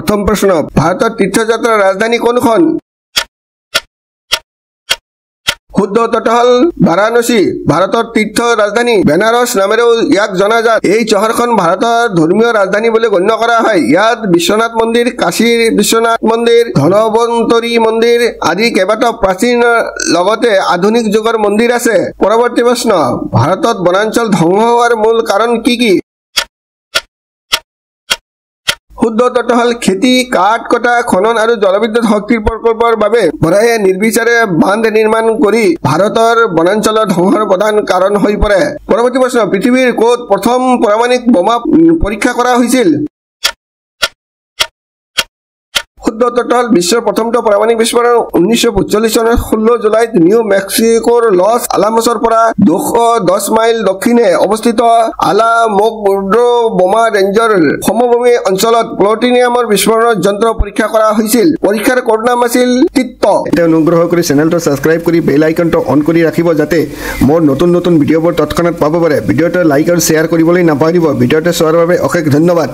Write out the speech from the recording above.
प्रथम प्रश्न भारत तीर्थयात्रा राजधानी कोनখন শুদ্ধ উত্তৰটো হ'ল বাৰাণসী ভাৰতৰ তীৰ্থ ৰাজধানী বেনাৰস নামেৰেও ইয়াক জনাজাত এই চহৰখন ভাৰতৰ ধৰ্মীয় ৰাজধানী বুলি গণ্য কৰা হয় ইয়াত বিশ্বনাথ মন্দিৰ কাশীৰ বিশ্বনাথ মন্দিৰ ধনৱন্তৰী মন্দিৰ আদি কেইবাটাও প্ৰাচীন লগতে আধুনিক যুগৰ মন্দিৰ আছে পৰৱৰ্তী প্ৰশ্ন ভাৰতত বনাঞ্চল ধ্বংস হোৱাৰ মূল কাৰণ কি শুদ্ধ উত্তৰটো হ'ল খেতি কাঠ কটা খনন আৰু জলবিদ্যুৎ শক্তিৰ প্ৰকল্পৰ বাবে বৰাহে নিৰ্বিচাৰে বান্ধ নিৰ্মাণ কৰি ভাৰতৰ বনাঞ্চলৰ ধ্বংসৰ প্ৰধান কাৰণ হৈ পৰে পৰৱৰ্তী প্ৰশ্ন পৃথিৱীৰ ক'ত প্ৰথম পাৰমাণৱিক বোমা পৰীক্ষা কৰা হৈছিল শুদ্ধ উত্তৰটো হ'ল বিশ্বৰ প্ৰথমটো পাৰমাণৱিক বিস্ফোৰণ 1945 চনৰ 16 জুলাইত নিউ মেক্সিকোৰ লছ আলামছৰ পৰা 210 মাইল দক্ষিণে অৱস্থিত আলামোগ্ৰো বোমা ৰেঞ্জৰ সমভূমি অঞ্চলত প্লুটোনিয়ামৰ বিস্ফোৰণৰ যন্ত্ৰ পৰীক্ষা কৰা হৈছিল পৰীক্ষাৰ কোড নাম আছিল তিত্ত এটা অনুগ্ৰহ কৰি চেনেলটো সাবস্ক্ৰাইব কৰি বেল আইকনটো অন কৰি ৰাখিব যাতে মোৰ নতুন নতুন ভিডিঅ'বোৰ তৎক্ষণাত পাব পাৰে ভিডিঅ'টো লাইক আৰু শ্বেয়াৰ কৰিবলৈ নাপাহৰিব ভিডিঅ'টো চোৱাৰ বাবে অশেষ ধন্যবাদ